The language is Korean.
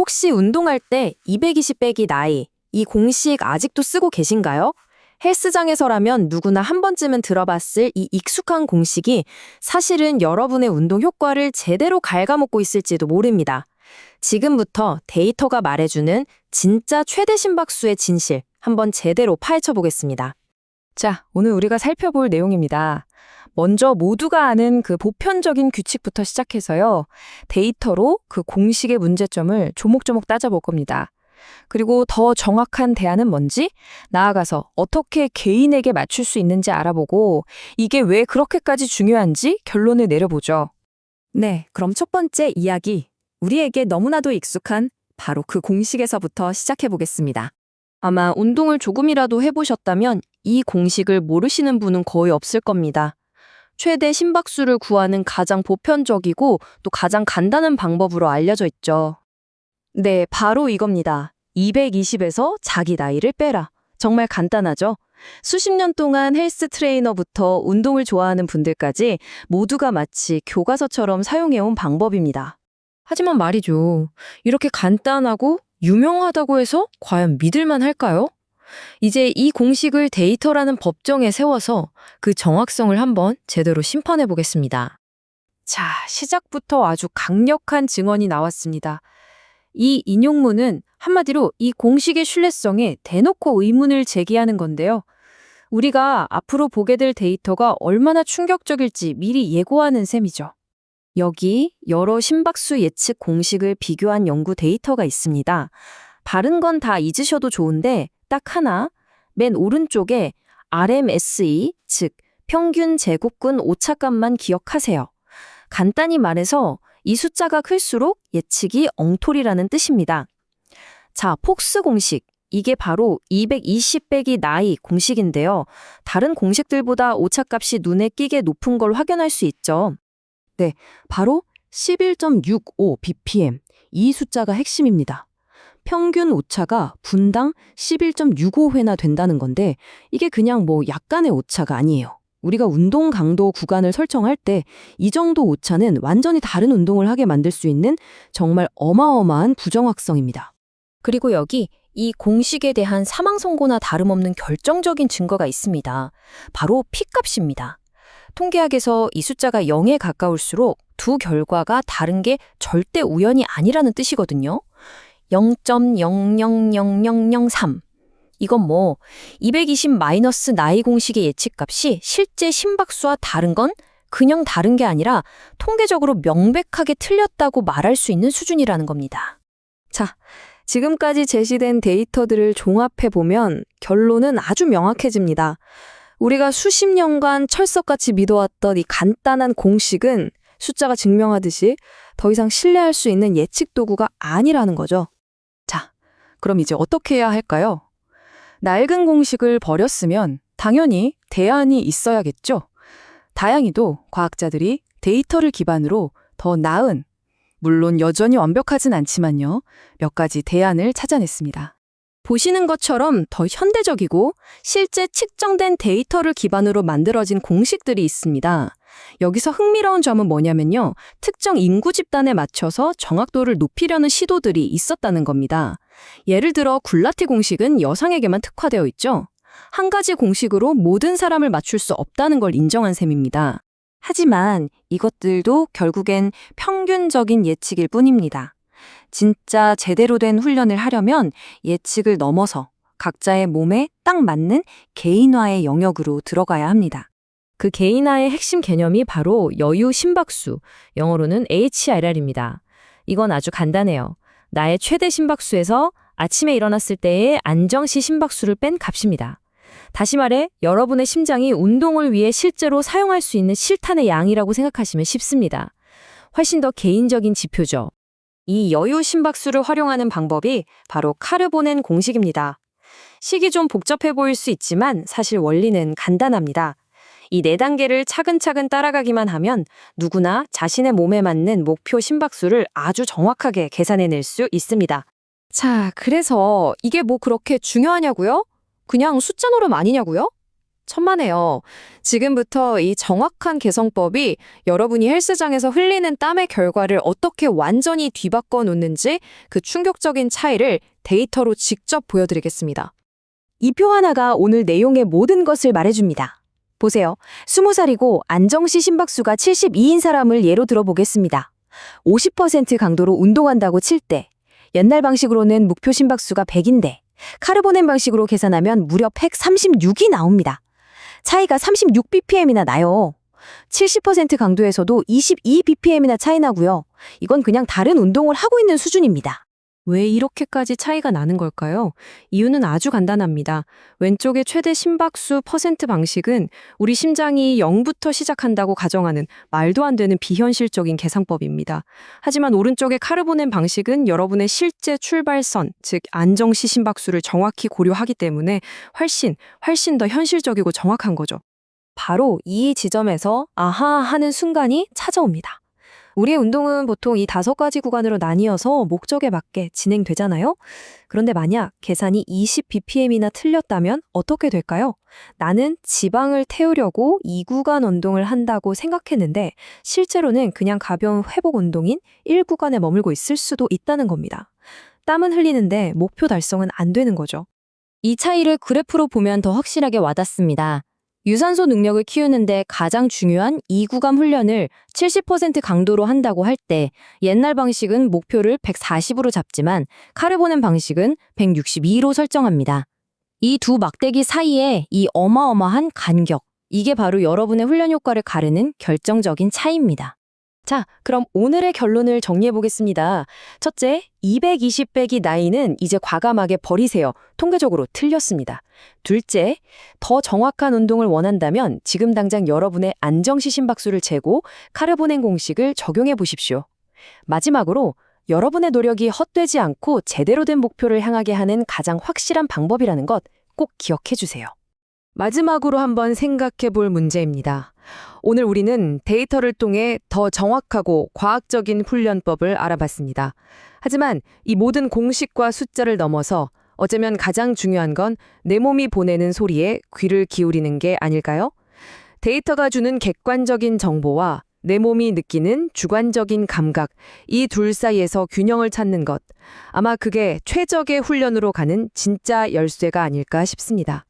혹시 운동할 때 220 빼기 나이, 이 공식 아직도 쓰고 계신가요? 헬스장에서라면 누구나 한 번쯤은 들어봤을 이 익숙한 공식이 사실은 여러분의 운동 효과를 제대로 갉아먹고 있을지도 모릅니다. 지금부터 데이터가 말해주는 진짜 최대 심박수의 진실, 한번 제대로 파헤쳐 보겠습니다. 자, 오늘 우리가 살펴볼 내용입니다. 먼저 모두가 아는 그 보편적인 규칙부터 시작해서요. 데이터로 그 공식의 문제점을 조목조목 따져볼 겁니다. 그리고 더 정확한 대안은 뭔지, 나아가서 어떻게 개인에게 맞출 수 있는지 알아보고 이게 왜 그렇게까지 중요한지 결론을 내려보죠. 네, 그럼 첫 번째 이야기, 우리에게 너무나도 익숙한 바로 그 공식에서부터 시작해 보겠습니다. 아마 운동을 조금이라도 해보셨다면 이 공식을 모르시는 분은 거의 없을 겁니다. 최대 심박수를 구하는 가장 보편적이고 또 가장 간단한 방법으로 알려져 있죠. 네, 바로 이겁니다. 220에서 자기 나이를 빼라. 정말 간단하죠? 수십 년 동안 헬스 트레이너부터 운동을 좋아하는 분들까지 모두가 마치 교과서처럼 사용해온 방법입니다. 하지만 말이죠. 이렇게 간단하고 유명하다고 해서 과연 믿을만 할까요? 이제 이 공식을 데이터라는 법정에 세워서 그 정확성을 한번 제대로 심판해 보겠습니다. 자, 시작부터 아주 강력한 증언이 나왔습니다. 이 인용문은 한마디로 이 공식의 신뢰성에 대놓고 의문을 제기하는 건데요. 우리가 앞으로 보게 될 데이터가 얼마나 충격적일지 미리 예고하는 셈이죠. 여기 여러 심박수 예측 공식을 비교한 연구 데이터가 있습니다. 바른 건 다 잊으셔도 좋은데 딱 하나, 맨 오른쪽에 RMSE, 즉 평균 제곱근 오차값만 기억하세요. 간단히 말해서 이 숫자가 클수록 예측이 엉터리라는 뜻입니다. 자, 폭스 공식. 이게 바로 220 빼기 나이 공식인데요. 다른 공식들보다 오차값이 눈에 띄게 높은 걸 확인할 수 있죠. 네, 바로 11.65 bpm. 이 숫자가 핵심입니다. 평균 오차가 분당 11.65회나 된다는 건데 이게 그냥 약간의 오차가 아니에요. 우리가 운동 강도 구간을 설정할 때 이 정도 오차는 완전히 다른 운동을 하게 만들 수 있는 정말 어마어마한 부정확성입니다. 그리고 여기 이 공식에 대한 사망 선고나 다름없는 결정적인 증거가 있습니다. 바로 P값입니다. 통계학에서 이 숫자가 0에 가까울수록 두 결과가 다른 게 절대 우연이 아니라는 뜻이거든요. 0.000003. 이건 220 마이너스 나이 공식의 예측값이 실제 심박수와 다른 건 그냥 다른 게 아니라 통계적으로 명백하게 틀렸다고 말할 수 있는 수준이라는 겁니다. 자, 지금까지 제시된 데이터들을 종합해보면 결론은 아주 명확해집니다. 우리가 수십 년간 철석같이 믿어왔던 이 간단한 공식은 숫자가 증명하듯이 더 이상 신뢰할 수 있는 예측 도구가 아니라는 거죠. 자, 그럼 이제 어떻게 해야 할까요? 낡은 공식을 버렸으면 당연히 대안이 있어야겠죠. 다행히도 과학자들이 데이터를 기반으로 더 나은, 물론 여전히 완벽하진 않지만요, 몇 가지 대안을 찾아냈습니다. 보시는 것처럼 더 현대적이고 실제 측정된 데이터를 기반으로 만들어진 공식들이 있습니다. 여기서 흥미로운 점은 뭐냐면요, 특정 인구 집단에 맞춰서 정확도를 높이려는 시도들이 있었다는 겁니다. 예를 들어 굴라티 공식은 여성에게만 특화되어 있죠. 한 가지 공식으로 모든 사람을 맞출 수 없다는 걸 인정한 셈입니다. 하지만 이것들도 결국엔 평균적인 예측일 뿐입니다. 진짜 제대로 된 훈련을 하려면 예측을 넘어서 각자의 몸에 딱 맞는 개인화의 영역으로 들어가야 합니다. 그 개인화의 핵심 개념이 바로 여유 심박수, 영어로는 HRR입니다. 이건 아주 간단해요. 나의 최대 심박수에서 아침에 일어났을 때의 안정시 심박수를 뺀 값입니다. 다시 말해 여러분의 심장이 운동을 위해 실제로 사용할 수 있는 실탄의 양이라고 생각하시면 쉽습니다. 훨씬 더 개인적인 지표죠. 이 여유 심박수를 활용하는 방법이 바로 카르보넨 공식입니다. 식이 좀 복잡해 보일 수 있지만 사실 원리는 간단합니다. 이 4단계를 차근차근 따라가기만 하면 누구나 자신의 몸에 맞는 목표 심박수를 아주 정확하게 계산해낼 수 있습니다. 자, 그래서 이게 그렇게 중요하냐고요? 그냥 숫자 노름 아니냐고요? 천만에요. 지금부터 이 정확한 개성법이 여러분이 헬스장에서 흘리는 땀의 결과를 어떻게 완전히 뒤바꿔 놓는지 그 충격적인 차이를 데이터로 직접 보여드리겠습니다. 이 표 하나가 오늘 내용의 모든 것을 말해줍니다. 보세요. 20살이고 안정시 심박수가 72인 사람을 예로 들어보겠습니다. 50% 강도로 운동한다고 칠 때 옛날 방식으로는 목표 심박수가 100인데 카르보넴 방식으로 계산하면 무려 136이 나옵니다. 차이가 36bpm이나 나요. 70% 강도에서도 22bpm이나 차이 나고요. 이건 그냥 다른 운동을 하고 있는 수준입니다. 왜 이렇게까지 차이가 나는 걸까요? 이유는 아주 간단합니다. 왼쪽의 최대 심박수 퍼센트 방식은 우리 심장이 0부터 시작한다고 가정하는 말도 안 되는 비현실적인 계산법입니다. 하지만 오른쪽의 카르보넴 방식은 여러분의 실제 출발선, 즉 안정시 심박수를 정확히 고려하기 때문에 훨씬 더 현실적이고 정확한 거죠. 바로 이 지점에서 아하 하는 순간이 찾아옵니다. 우리의 운동은 보통 이 5가지 구간으로 나뉘어서 목적에 맞게 진행되잖아요? 그런데 만약 계산이 20bpm이나 틀렸다면 어떻게 될까요? 나는 지방을 태우려고 이 구간 운동을 한다고 생각했는데 실제로는 그냥 가벼운 회복 운동인 1구간에 머물고 있을 수도 있다는 겁니다. 땀은 흘리는데 목표 달성은 안 되는 거죠. 이 차이를 그래프로 보면 더 확실하게 와닿습니다. 유산소 능력을 키우는데 가장 중요한 2구간 훈련을 70% 강도로 한다고 할 때 옛날 방식은 목표를 140으로 잡지만 카르보넴 방식은 162로 설정합니다. 이 두 막대기 사이에 이 어마어마한 간격, 이게 바로 여러분의 훈련 효과를 가르는 결정적인 차이입니다. 자, 그럼 오늘의 결론을 정리해 보겠습니다. 첫째, 220 빼기 나이는 이제 과감하게 버리세요. 통계적으로 틀렸습니다. 둘째, 더 정확한 운동을 원한다면 지금 당장 여러분의 안정시 심박수를 재고 카르보넴 공식을 적용해 보십시오. 마지막으로 여러분의 노력이 헛되지 않고 제대로 된 목표를 향하게 하는 가장 확실한 방법이라는 것 꼭 기억해 주세요. 마지막으로 한번 생각해 볼 문제입니다. 오늘 우리는 데이터를 통해 더 정확하고 과학적인 훈련법을 알아봤습니다. 하지만 이 모든 공식과 숫자를 넘어서 어쩌면 가장 중요한 건 내 몸이 보내는 소리에 귀를 기울이는 게 아닐까요? 데이터가 주는 객관적인 정보와 내 몸이 느끼는 주관적인 감각, 이 둘 사이에서 균형을 찾는 것. 아마 그게 최적의 훈련으로 가는 진짜 열쇠가 아닐까 싶습니다.